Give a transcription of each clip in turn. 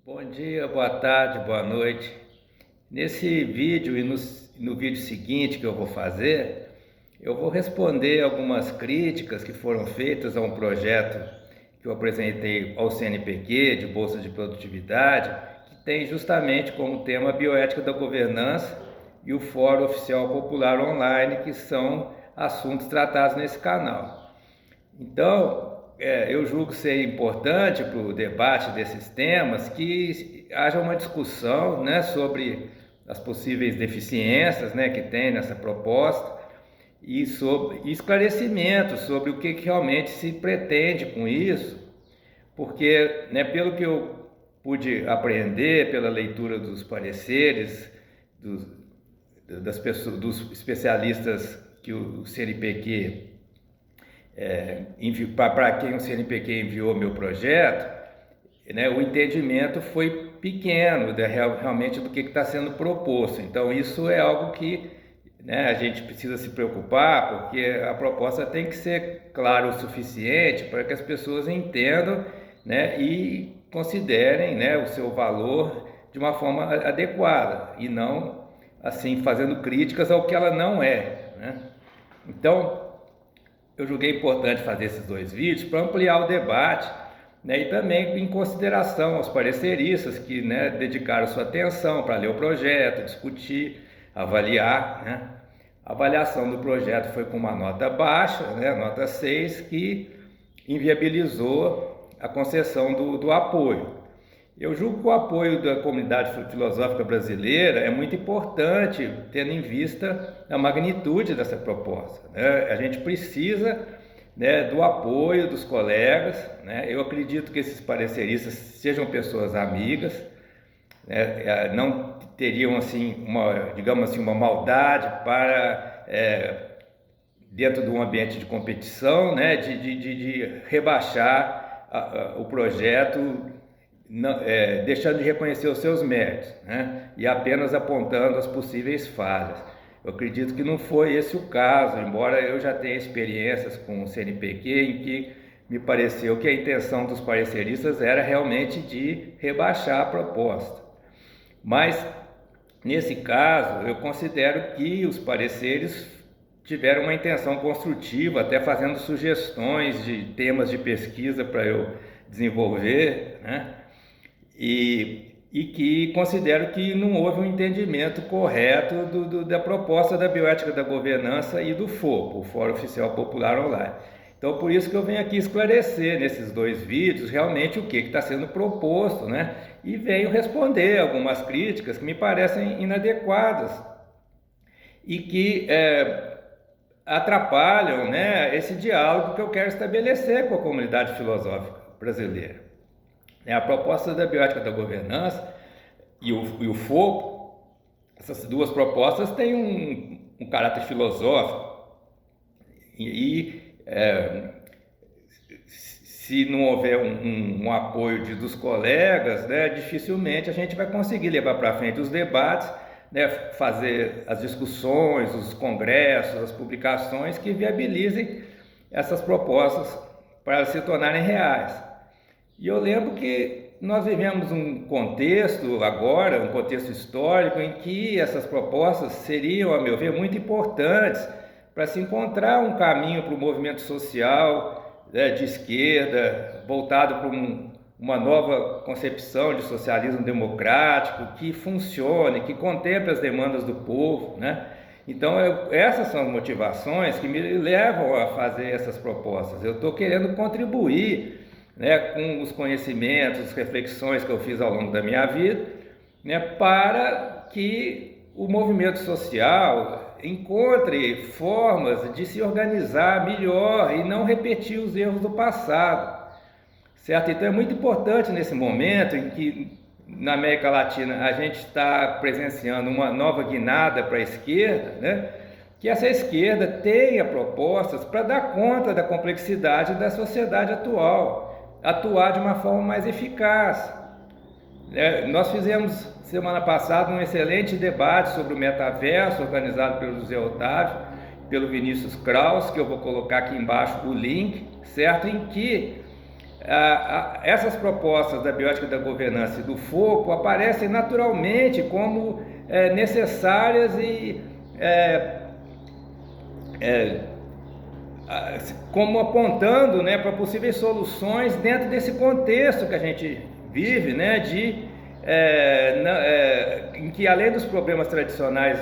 Bom dia, boa tarde, boa noite. Nesse vídeo e no vídeo seguinte que eu vou fazer, eu vou responder algumas críticas que foram feitas a um projeto que eu apresentei ao CNPq, de Bolsa de Produtividade, que tem justamente como tema a bioética da governança e o Fórum Oficial Popular Online, que são assuntos tratados nesse canal. Então, eu julgo ser importante para o debate desses temas que haja uma discussão, né, sobre as possíveis deficiências, né, que tem nessa proposta e sobre esclarecimento sobre o que realmente se pretende com isso, porque, né, pelo que eu pude aprender pela leitura dos pareceres das pessoas, dos especialistas que o CNPq para quem o CNPq enviou meu projeto, né, o entendimento foi pequeno realmente do que está sendo proposto. Então isso é algo que, né, a gente precisa se preocupar, porque a proposta tem que ser clara o suficiente para que as pessoas entendam, né, e considerem, né, o seu valor de uma forma adequada e não assim fazendo críticas ao que ela não é, né? Então eu julguei importante fazer esses dois vídeos para ampliar o debate, né, e também em consideração aos pareceristas que, né, dedicaram sua atenção para ler o projeto, discutir, avaliar, né. A avaliação do projeto foi com uma nota baixa, né, nota 6, que inviabilizou a concessão do apoio. Eu julgo que o apoio da comunidade filosófica brasileira é muito importante, tendo em vista a magnitude dessa proposta, né? A gente precisa, né, do apoio dos colegas, né? Eu acredito que esses pareceristas sejam pessoas amigas, né? Não teriam assim digamos assim, uma maldade para dentro de um ambiente de competição, né, de rebaixar o projeto, não, deixando de reconhecer os seus méritos, né, e apenas apontando as possíveis falhas. Eu acredito que não foi esse o caso, embora eu já tenha experiências com o CNPq em que me pareceu que a intenção dos pareceristas era realmente de rebaixar a proposta. Mas, nesse caso, eu considero que os pareceres tiveram uma intenção construtiva, até fazendo sugestões de temas de pesquisa para eu desenvolver, né? E que considero que não houve um entendimento correto da proposta da bioética da governança e do FOPO, o Fórum Oficial Popular Online. Então, por isso que eu venho aqui esclarecer nesses dois vídeos realmente o que está sendo proposto, né? E venho responder algumas críticas que me parecem inadequadas e que atrapalham, né, esse diálogo que eu quero estabelecer com a comunidade filosófica brasileira. A proposta da bioética da governança e o FOPO, essas duas propostas têm um caráter filosófico se não houver um apoio dos colegas, né, dificilmente a gente vai conseguir levar para frente os debates, né, fazer as discussões, os congressos, as publicações que viabilizem essas propostas para se tornarem reais. E eu lembro que nós vivemos um contexto agora, um contexto histórico, em que essas propostas seriam, a meu ver, muito importantes para se encontrar um caminho para o movimento social, né, de esquerda, voltado para uma nova concepção de socialismo democrático, que funcione, que contemple as demandas do povo, né? Então, essas são as motivações que me levam a fazer essas propostas. Eu estou querendo contribuir, né, com os conhecimentos, as reflexões que eu fiz ao longo da minha vida, né, para que o movimento social encontre formas de se organizar melhor e não repetir os erros do passado, certo? Então é muito importante nesse momento em que na América Latina a gente está presenciando uma nova guinada para a esquerda, né, que essa esquerda tenha propostas para dar conta da complexidade da sociedade atual, atuar de uma forma mais eficaz. Nós fizemos semana passada um excelente debate sobre o metaverso, organizado pelo José Otávio, pelo Vinícius Kraus, que eu vou colocar aqui embaixo o link, certo? Em que essas propostas da bioética da governança e do FOPO aparecem naturalmente como necessárias e como apontando, né, para possíveis soluções dentro desse contexto que a gente vive, né, em que além dos problemas tradicionais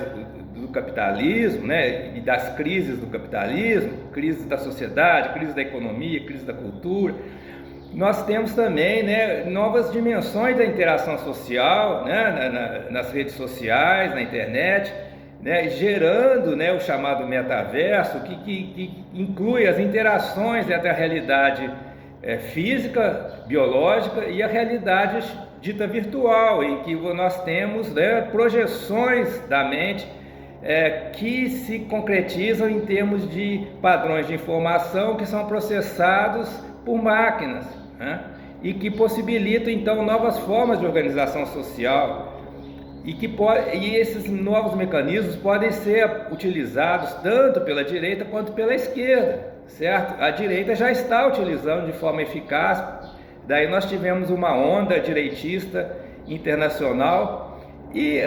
do capitalismo, né, e das crises do capitalismo, crises da sociedade, crise da economia, crise da cultura, nós temos também, né, novas dimensões da interação social, né, nas redes sociais, na internet, né, gerando, né, o chamado metaverso, que inclui as interações entre a realidade física, biológica e a realidade dita virtual, em que nós temos, né, projeções da mente que se concretizam em termos de padrões de informação que são processados por máquinas, né, e que possibilitam então novas formas de organização social e esses novos mecanismos podem ser utilizados tanto pela direita quanto pela esquerda, certo? A direita já está utilizando de forma eficaz, daí nós tivemos uma onda direitista internacional e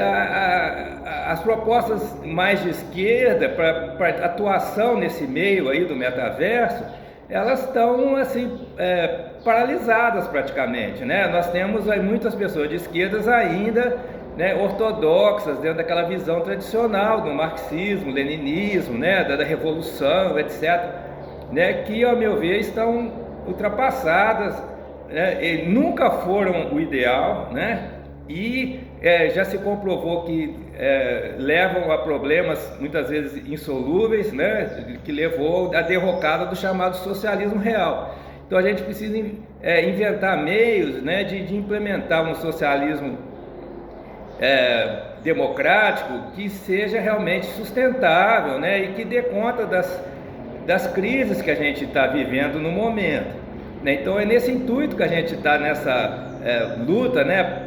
as propostas mais de esquerda para atuação nesse meio aí do metaverso, elas estão assim paralisadas praticamente, né? Nós temos aí muitas pessoas de esquerdas ainda, né, ortodoxas dentro daquela visão tradicional do marxismo, leninismo, né, da revolução, etc., né, que ao meu ver estão ultrapassadas, né, e nunca foram o ideal, né, e já se comprovou que levam a problemas muitas vezes insolúveis, né, que levou à derrocada do chamado socialismo real. Então a gente precisa inventar meios, né, de implementar um socialismo democrático que seja realmente sustentável, né, e que dê conta das crises que a gente está vivendo no momento, né? Então é nesse intuito que a gente está nessa luta, né,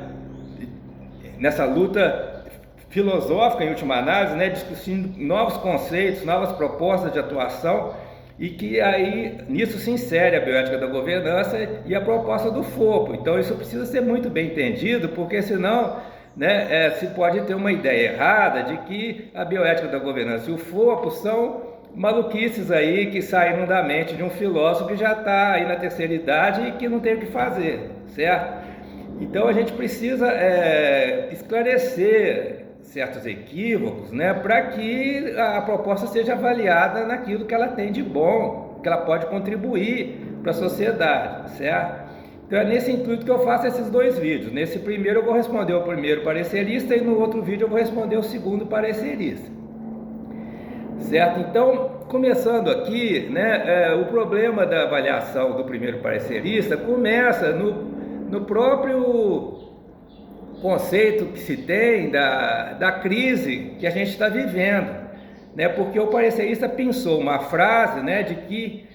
nessa luta filosófica em última análise, né, discutindo novos conceitos, novas propostas de atuação, e que aí nisso se insere a bioética da governança e a proposta do FOPO. Então isso precisa ser muito bem entendido, porque senão, né, se pode ter uma ideia errada de que a bioética da governança e o FOPO são maluquices aí que saíram da mente de um filósofo que já está aí na terceira idade e que não tem o que fazer, certo? Então a gente precisa esclarecer certos equívocos, né, para que a proposta seja avaliada naquilo que ela tem de bom, que ela pode contribuir para a sociedade, certo? Então é nesse intuito que eu faço esses dois vídeos. Nesse primeiro eu vou responder o primeiro parecerista e no outro vídeo eu vou responder o segundo parecerista, certo? Então, começando aqui, né, o problema da avaliação do primeiro parecerista começa no próprio conceito que se tem da crise que a gente está vivendo, né? Porque o parecerista pensou uma frase, né, de que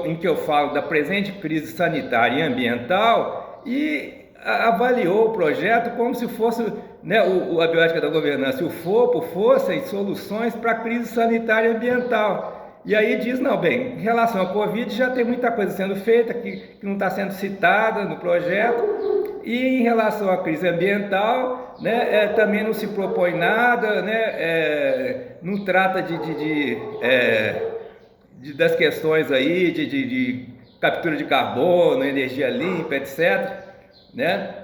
em que eu falo da presente crise sanitária e ambiental e avaliou o projeto como se fosse, né, a bioética da governança e o FOPO fossem soluções para a crise sanitária e ambiental. E aí diz, não, bem, em relação à Covid já tem muita coisa sendo feita que não está sendo citada no projeto, e em relação à crise ambiental, né, também não se propõe nada, né, não trata das questões aí de captura de carbono, energia limpa, etc., né?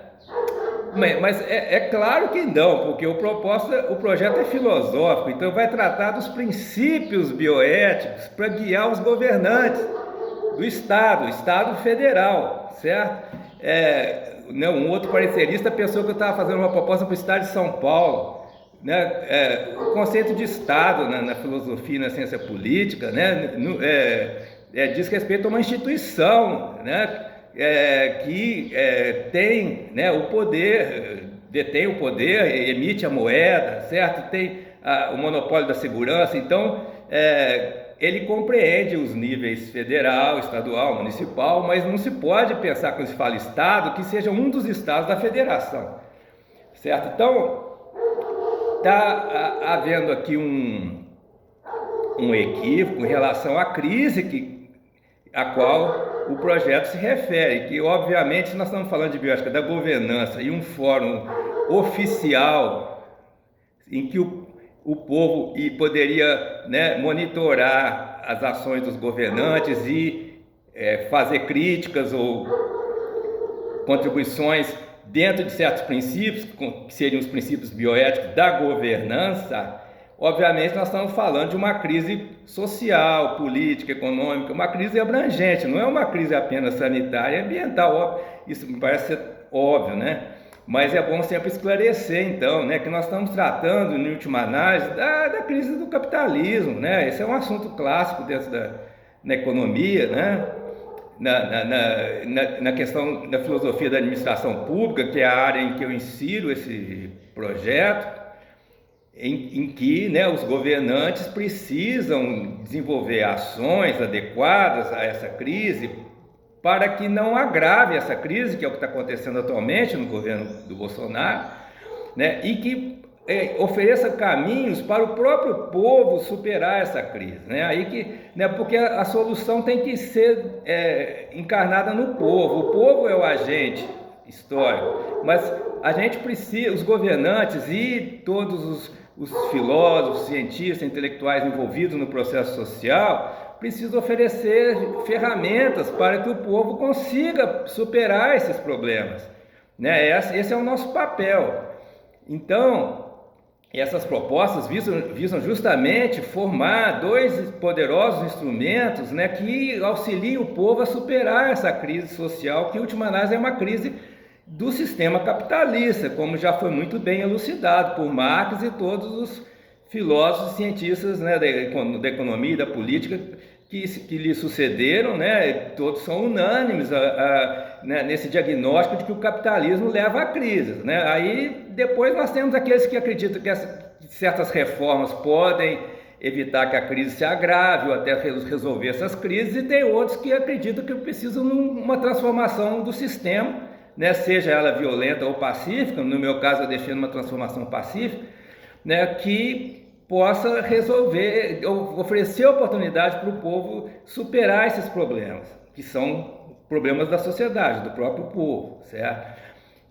Mas é claro que não, porque o projeto é filosófico, então vai tratar dos princípios bioéticos para guiar os governantes do Estado federal, certo? Um outro parecerista pensou que eu estava fazendo uma proposta para o Estado de São Paulo, né? O conceito de Estado na filosofia e na ciência política, né, diz respeito a uma instituição, né, que tem, né, o poder, detém o poder, emite a moeda, certo? Tem o monopólio da segurança. Então ele compreende os níveis federal, estadual, municipal, mas não se pode pensar, quando se fala Estado, que seja um dos estados da federação, certo? Então está havendo aqui um equívoco em relação à crise a qual o projeto se refere, que obviamente nós estamos falando de bioética da governança e um fórum oficial em que o povo poderia, né, monitorar as ações dos governantes e fazer críticas ou contribuições dentro de certos princípios, que seriam os princípios bioéticos da governança. Obviamente nós estamos falando de uma crise social, política, econômica, uma crise abrangente, não é uma crise apenas sanitária e ambiental, isso me parece ser óbvio, né? Mas é bom sempre esclarecer, então, né, que nós estamos tratando, em última análise, da crise do capitalismo, né? Esse é um assunto clássico dentro da economia, né? Na questão da filosofia da administração pública, que é a área em que eu insiro esse projeto, em que, né, os governantes precisam desenvolver ações adequadas a essa crise para que não agrave essa crise, que é o que está acontecendo atualmente no governo do Bolsonaro, né, e que ofereça caminhos para o próprio povo superar essa crise, né? Aí que, né, porque a solução tem que ser encarnada no povo. O povo é o agente histórico, mas a gente precisa, os governantes e todos os filósofos, cientistas, intelectuais envolvidos no processo social precisam oferecer ferramentas para que o povo consiga superar esses problemas, né? Esse é o nosso papel. Então, essas propostas visam justamente formar dois poderosos instrumentos, né, que auxiliem o povo a superar essa crise social, que, em última análise, é uma crise do sistema capitalista, como já foi muito bem elucidado por Marx e todos os filósofos e cientistas, né, da economia e da política que lhe sucederam, né, todos são unânimes né, nesse diagnóstico de que o capitalismo leva a crises, né? Aí depois nós temos aqueles que acreditam que certas reformas podem evitar que a crise se agrave ou até resolver essas crises, e tem outros que acreditam que precisam de uma transformação do sistema, né, seja ela violenta ou pacífica. No meu caso eu defendo uma transformação pacífica, né, que possa resolver, oferecer oportunidade para o povo superar esses problemas, que são problemas da sociedade, do próprio povo, certo?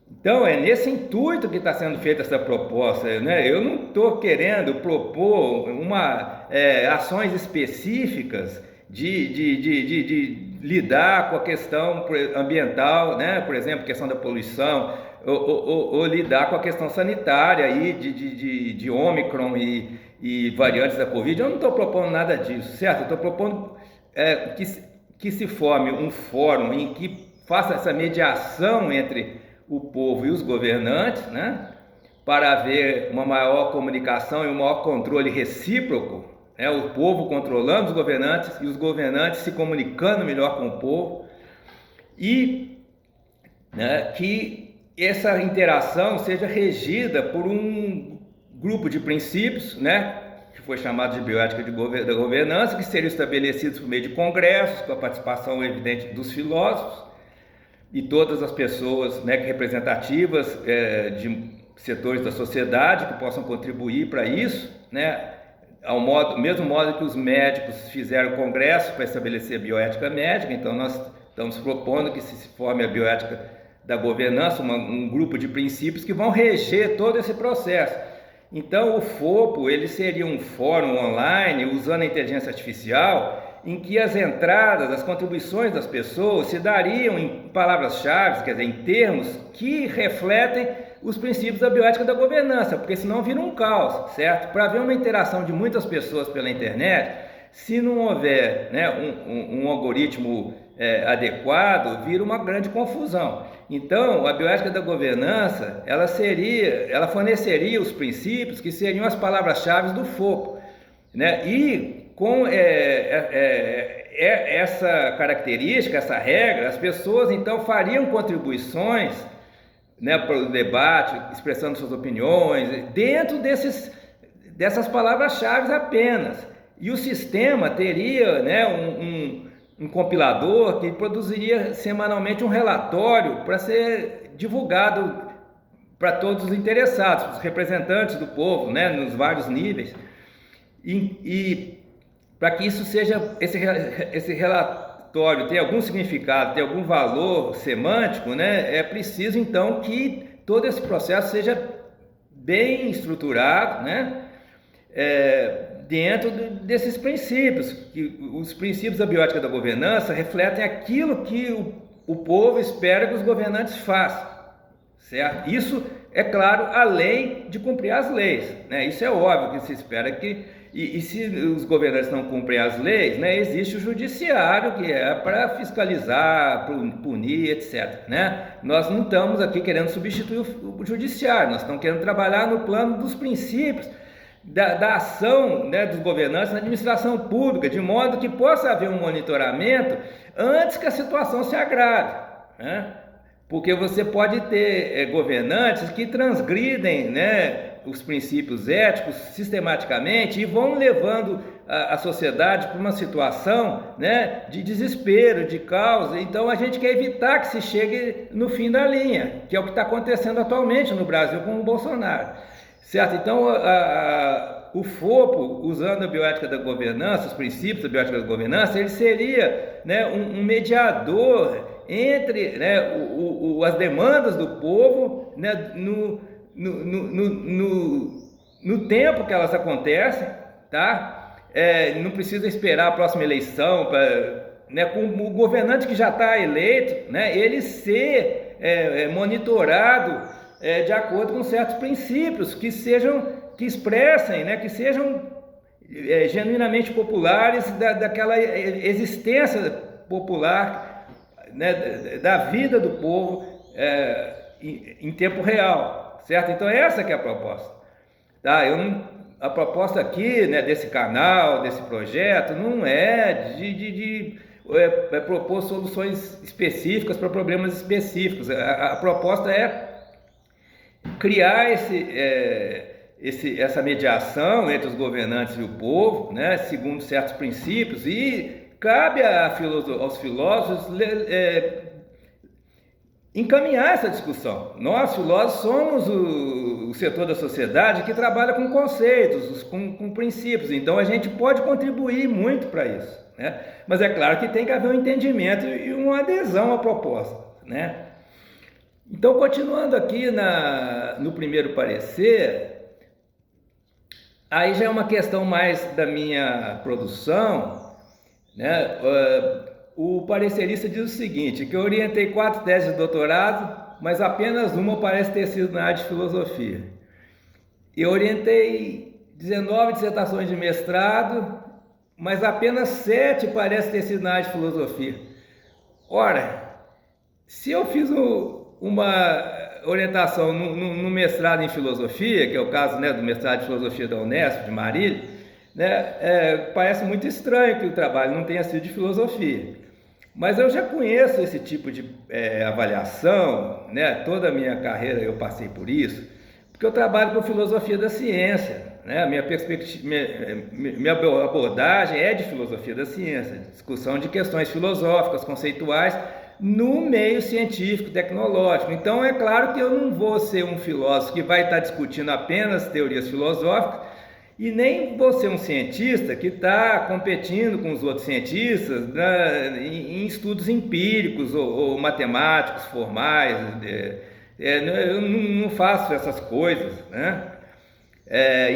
Então é nesse intuito que está sendo feita essa proposta, né? Eu não estou querendo propor ações específicas de lidar com a questão ambiental, né? Por exemplo, questão da poluição, ou lidar com a questão sanitária aí de Ômicron e variantes da Covid. Eu não estou propondo nada disso, certo? Eu estou propondo que se forme um fórum em que faça essa mediação entre o povo e os governantes, né? Para haver uma maior comunicação e um maior controle recíproco, né? O povo controlando os governantes e os governantes se comunicando melhor com o povo, e, né, que essa interação seja regida por um grupo de princípios, né, que foi chamado de bioética da governança, que seriam estabelecidos por meio de congressos, com a participação evidente dos filósofos e todas as pessoas, né, representativas de setores da sociedade que possam contribuir para isso, né, mesmo modo que os médicos fizeram congresso para estabelecer a bioética médica. Então nós estamos propondo que se forme a bioética da governança, um grupo de princípios que vão reger todo esse processo. Então o FOPO, ele seria um fórum online usando a inteligência artificial, em que as entradas, as contribuições das pessoas se dariam em palavras-chave, quer dizer, em termos que refletem os princípios da bioética da governança, porque senão vira um caos, certo? Para haver uma interação de muitas pessoas pela internet, se não houver, né, um algoritmo adequado, vira uma grande confusão. Então, a bioética da governança, ela forneceria os princípios que seriam as palavras-chave do FOPO, né? E com essa característica, essa regra, as pessoas então fariam contribuições, né, para o debate, expressando suas opiniões, dentro dessas palavras-chave apenas. E o sistema teria, né, um compilador que produziria semanalmente um relatório para ser divulgado para todos os interessados, os representantes do povo, né, nos vários níveis. E para que isso seja, esse contraditório, tem algum significado, tem algum valor semântico, né, é preciso então que todo esse processo seja bem estruturado, né, dentro desses princípios, que os princípios da bioética da governança refletem aquilo que o povo espera que os governantes façam, certo? Isso, é claro, além de cumprir as leis, né? Isso é óbvio que se espera que... E se os governantes não cumprem as leis, né, existe o judiciário, que é para fiscalizar, punir, etc. Né? Nós não estamos aqui querendo substituir o judiciário, nós estamos querendo trabalhar no plano dos princípios da ação, né, dos governantes na administração pública, de modo que possa haver um monitoramento antes que a situação se agrave, né? Porque você pode ter governantes que transgridem, né, os princípios éticos sistematicamente e vão levando a sociedade para uma situação, né, de desespero, de caos. Então a gente quer evitar que se chegue no fim da linha, que é o que está acontecendo atualmente no Brasil com o Bolsonaro, certo? Então o FOPO, usando a bioética da governança, os princípios da bioética da governança, ele seria, né, um mediador entre, né, as demandas do povo, né, no tempo que elas acontecem, tá? Não precisa esperar a próxima eleição para, né, com o governante que já está eleito, né, ele ser monitorado de acordo com certos princípios que expressem, né, que sejam genuinamente populares daquela existência popular, né, da vida do povo em tempo real, certo? Então essa que é a proposta, tá? A proposta aqui, né, desse canal, desse projeto, não é de propor soluções específicas para problemas específicos. A proposta é criar essa mediação entre os governantes e o povo, né, segundo certos princípios, e cabe aos filósofos encaminhar essa discussão. Nós, filósofos, somos o setor da sociedade que trabalha com conceitos, com princípios, então a gente pode contribuir muito para isso, né? Mas é claro que tem que haver um entendimento e uma adesão à proposta, né? Então, continuando aqui no primeiro parecer, aí já é uma questão mais da minha produção, né? O parecerista diz o seguinte, que eu orientei 4 teses de doutorado, mas apenas uma parece ter sido na área de filosofia. Eu orientei 19 dissertações de mestrado, mas apenas 7 parece ter sido na área de filosofia. Ora, se eu fiz uma orientação no mestrado em filosofia, que é o caso, né, do mestrado de filosofia da Unesp, de Marília, né, parece muito estranho que o trabalho não tenha sido de filosofia. Mas eu já conheço esse tipo de avaliação, né? Toda a minha carreira eu passei por isso, porque eu trabalho com filosofia da ciência, né? A minha perspectiva, minha abordagem é de filosofia da ciência, discussão de questões filosóficas, conceituais, no meio científico, tecnológico. Então é claro que eu não vou ser um filósofo que vai estar discutindo apenas teorias filosóficas, e nem vou ser um cientista que está competindo com os outros cientistas, né, em estudos empíricos ou matemáticos formais. Eu não faço essas coisas, né?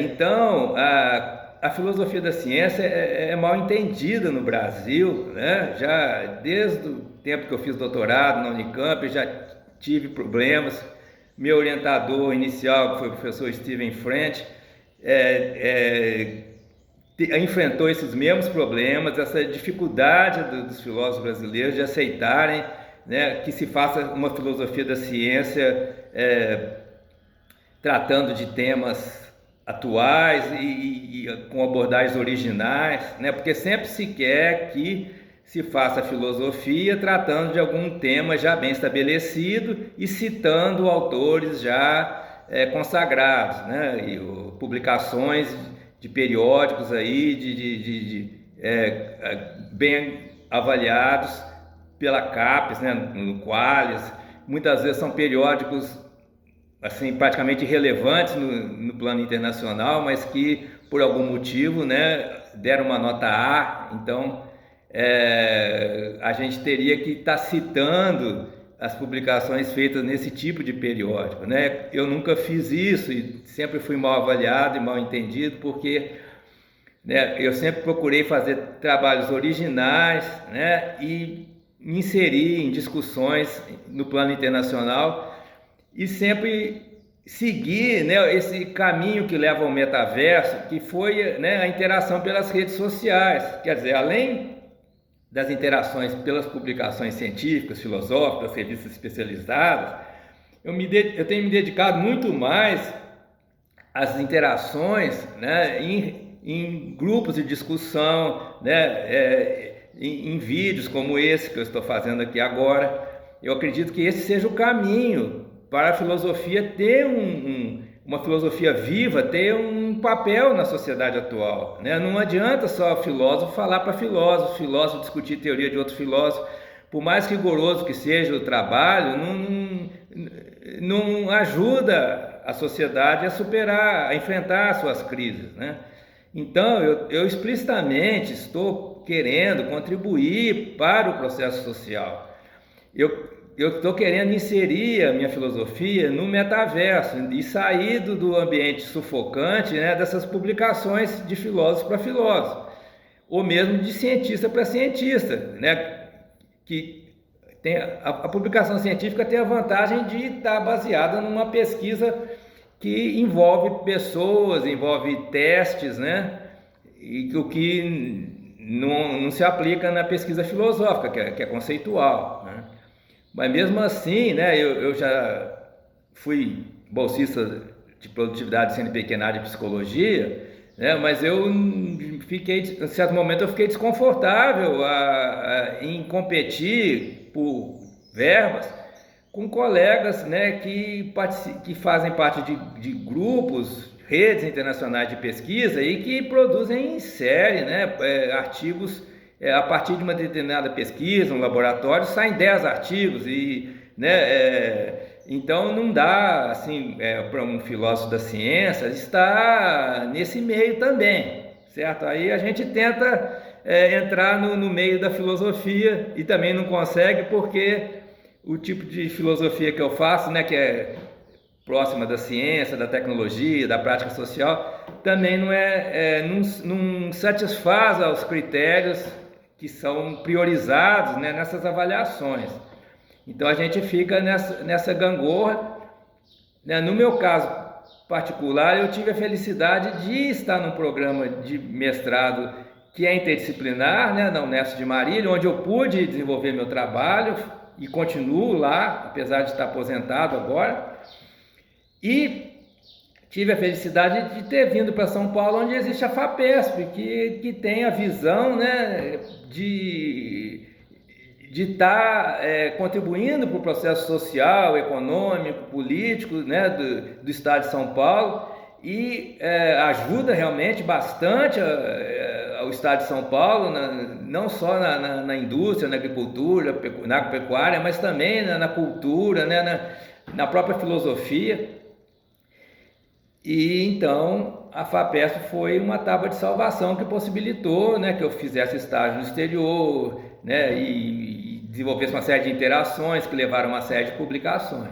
Então, a filosofia da ciência é mal entendida no Brasil, né? Já desde o tempo que eu fiz doutorado na Unicamp, eu já tive problemas. Meu orientador inicial, que foi o professor Steven French, enfrentou esses mesmos problemas, essa dificuldade dos filósofos brasileiros de aceitarem, né, que se faça uma filosofia da ciência tratando de temas atuais e com abordagens originais, né, porque sempre se quer que se faça filosofia tratando de algum tema já bem estabelecido e citando autores já consagrados, né, e publicações de periódicos aí bem avaliados pela CAPES, né, no Qualis. Muitas vezes são periódicos assim praticamente irrelevantes no plano internacional, mas que por algum motivo, né, deram uma nota A. Então a gente teria que estar citando as publicações feitas nesse tipo de periódico, né? Eu nunca fiz isso e sempre fui mal avaliado e mal entendido, porque, né, eu sempre procurei fazer trabalhos originais, né, e me inserir em discussões no plano internacional e sempre seguir, né, esse caminho que leva ao metaverso, que foi, né, a interação pelas redes sociais. Quer dizer, além das interações pelas publicações científicas, filosóficas, revistas especializadas, eu tenho me dedicado muito mais às interações, né, em grupos de discussão, né, em vídeos como esse que eu estou fazendo aqui agora. Eu acredito que esse seja o caminho para a filosofia ter uma filosofia viva, ter um papel na sociedade atual, né? Não adianta só filósofo falar para filósofo discutir teoria de outro filósofo, por mais rigoroso que seja o trabalho, não ajuda a sociedade a superar, a enfrentar as suas crises, né? Então, eu explicitamente estou querendo contribuir para o processo social. Eu estou querendo inserir a minha filosofia no metaverso e sair do ambiente sufocante, né, dessas publicações de filósofo para filósofo, ou mesmo de cientista para cientista, né, que tem a publicação científica tem a vantagem de estar baseada numa pesquisa que envolve pessoas, envolve testes, né, e o que não se aplica na pesquisa filosófica, que é conceitual, né? Mas mesmo assim, né, eu já fui bolsista de produtividade CNPq na área de psicologia, né, mas eu fiquei, em certo momento, eu fiquei desconfortável em competir por verbas com colegas, né, que fazem parte de grupos, redes internacionais de pesquisa e que produzem em série, né, artigos. A partir de uma determinada pesquisa, um laboratório, saem 10 artigos e, né, então não dá assim, para um filósofo da ciência estar nesse meio também, certo? Aí a gente tenta entrar no meio da filosofia e também não consegue, porque o tipo de filosofia que eu faço, né, que é próxima da ciência, da tecnologia, da prática social, também não satisfaz aos critérios que são priorizados, né, nessas avaliações. Então a gente fica nessa gangorra, né? No meu caso particular, eu tive a felicidade de estar num programa de mestrado que é interdisciplinar, né, na Unesp de Marília, onde eu pude desenvolver meu trabalho e continuo lá, apesar de estar aposentado agora. E tive a felicidade de ter vindo para São Paulo, onde existe a FAPESP, que tem a visão, né, de estar contribuindo para o processo social, econômico, político, né, do Estado de São Paulo, e ajuda realmente bastante ao Estado de São Paulo, não só na indústria, na agricultura, na agropecuária, mas também na cultura, né, na própria filosofia. E então a FAPESP foi uma tábua de salvação que possibilitou, né, que eu fizesse estágio no exterior, né, e desenvolvesse uma série de interações que levaram a uma série de publicações.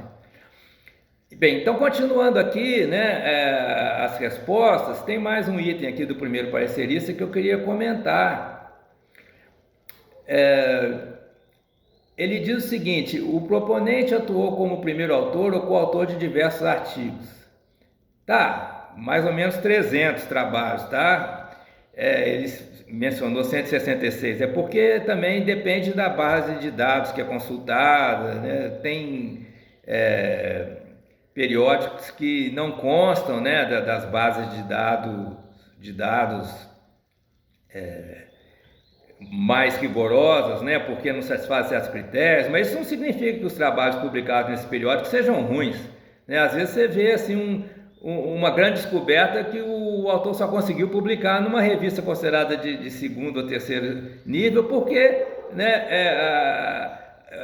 Bem, então continuando aqui, né, as respostas, tem mais um item aqui do primeiro parecerista que eu queria comentar. Ele diz o seguinte: o proponente atuou como primeiro autor ou coautor de diversos artigos. Tá, mais ou menos 300 trabalhos, tá? Ele mencionou 166, é porque também depende da base de dados que é consultada, né? Tem periódicos que não constam, né, das bases de dados mais rigorosas, né, porque não satisfazem certos critérios, mas isso não significa que os trabalhos publicados nesse periódico sejam ruins, né? Às vezes você vê assim uma grande descoberta que o autor só conseguiu publicar numa revista considerada de segundo ou terceiro nível, porque, né,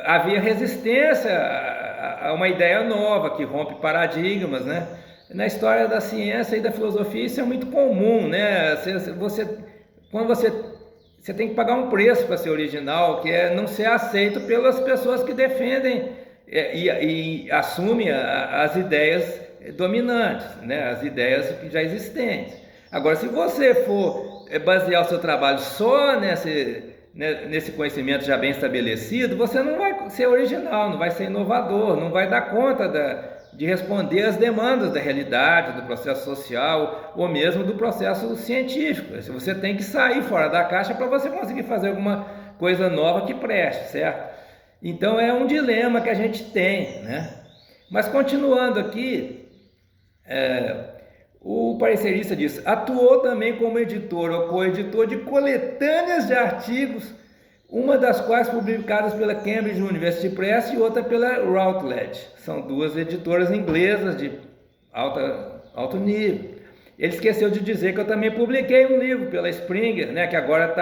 havia resistência a uma ideia nova que rompe paradigmas, né? Na história da ciência e da filosofia isso é muito comum, né? Quando você você tem que pagar um preço para ser original, que é não ser aceito pelas pessoas que defendem e assumem as ideias dominantes, né? As ideias já existentes. Agora, se você for basear o seu trabalho só nesse conhecimento já bem estabelecido, você não vai ser original, não vai ser inovador, não vai dar conta de responder às demandas da realidade, do processo social ou mesmo do processo científico. Você tem que sair fora da caixa para você conseguir fazer alguma coisa nova que preste, certo? Então é um dilema que a gente tem, né? Mas continuando aqui, o parecerista diz: atuou também como editor ou coeditor de coletâneas de artigos, uma das quais publicadas pela Cambridge University Press e outra pela Routledge. São duas editoras inglesas de alto nível. Ele esqueceu de dizer que eu também publiquei um livro pela Springer, né, que agora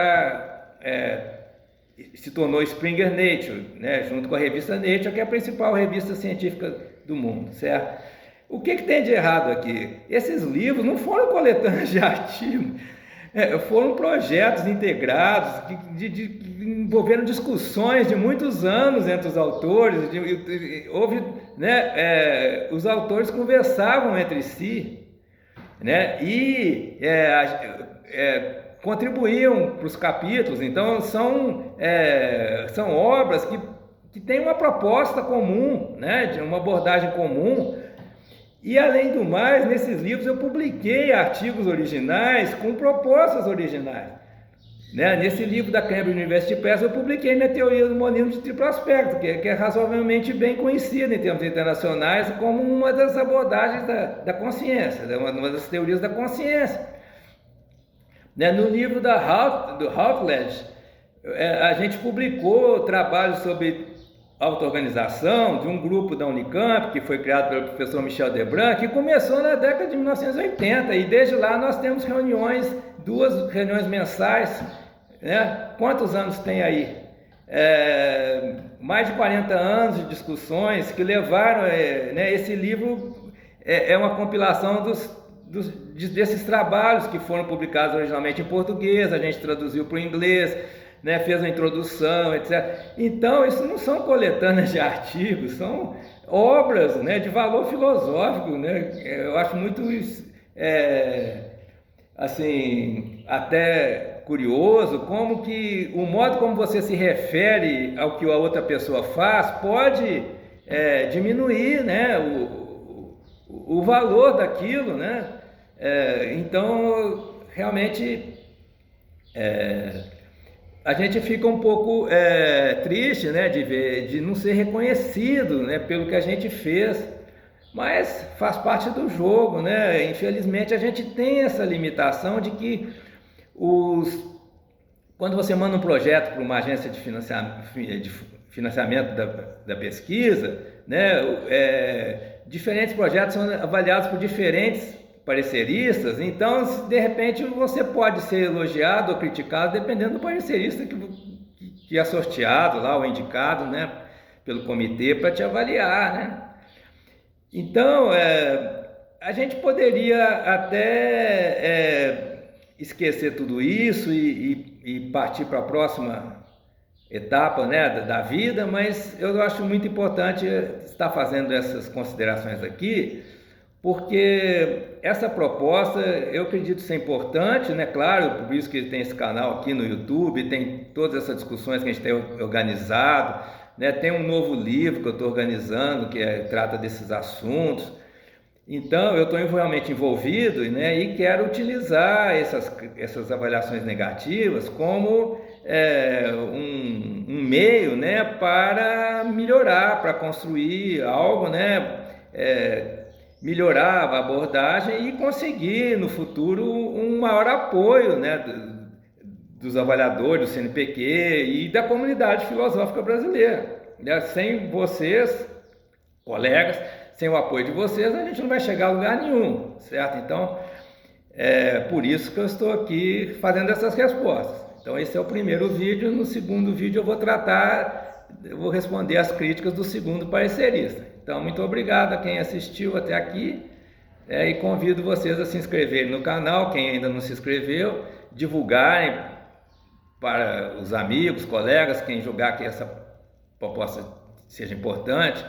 se tornou Springer Nature, né, junto com a revista Nature, que é a principal revista científica do mundo, certo? O que tem de errado aqui? Esses livros não foram coletâneas de artigos, foram projetos integrados que envolveram discussões de muitos anos entre os autores. Os autores conversavam entre si, né, e contribuíam para os capítulos. Então são obras que têm uma proposta comum, né, de uma abordagem comum. E além do mais, nesses livros eu publiquei artigos originais com propostas originais, né? Nesse livro da Cambridge University Press eu publiquei minha teoria do monismo de triplo aspecto, que é razoavelmente bem conhecida em termos internacionais como uma das abordagens da consciência, uma das teorias da consciência, né? No livro do Routledge, a gente publicou trabalhos sobre auto-organização de um grupo da Unicamp, que foi criado pelo professor Michel Debrun, que começou na década de 1980, e desde lá nós temos duas reuniões mensais, né? Quantos anos tem aí? Mais de 40 anos de discussões que levaram, né? Esse livro é uma compilação desses trabalhos que foram publicados originalmente em português, a gente traduziu para o inglês, né, fez uma introdução, etc. Então, isso não são coletâneas de artigos, são obras, né, de valor filosófico, né? Eu acho muito, assim, até curioso como que o modo como você se refere ao que a outra pessoa faz pode diminuir, né, o valor daquilo, né? Então, realmente, a gente fica um pouco triste, né, de não ser reconhecido, né, pelo que a gente fez, mas faz parte do jogo, né? Infelizmente a gente tem essa limitação de que quando você manda um projeto para uma agência de financiamento da pesquisa, né, diferentes projetos são avaliados por diferentes pareceristas. Então, de repente, você pode ser elogiado ou criticado dependendo do parecerista que é sorteado lá, ou indicado, né, pelo comitê para te avaliar, né? Então, a gente poderia até esquecer tudo isso e partir para a próxima etapa, né, da vida, mas eu acho muito importante estar fazendo essas considerações aqui, porque essa proposta eu acredito ser importante, né? Claro, por isso que tem esse canal aqui no YouTube, tem todas essas discussões que a gente tem organizado, né? Tem um novo livro que eu estou organizando que trata desses assuntos. Então eu estou realmente envolvido, né? E quero utilizar essas avaliações negativas como um meio, né? Para melhorar, para construir algo, né? Melhorar a abordagem e conseguir no futuro um maior apoio, né, dos avaliadores do CNPq e da comunidade filosófica brasileira, né? Sem vocês, colegas, sem o apoio de vocês, a gente não vai chegar a lugar nenhum, certo? Então, por isso que eu estou aqui fazendo essas respostas. Então, esse é o primeiro vídeo. No segundo vídeo eu vou responder as críticas do segundo parecerista. Então, muito obrigado a quem assistiu até aqui, e convido vocês a se inscreverem no canal, quem ainda não se inscreveu, divulgarem para os amigos, colegas, quem julgar que essa proposta seja importante,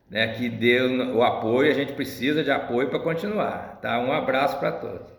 né, que dê o apoio. A gente precisa de apoio para continuar, tá? Um abraço para todos.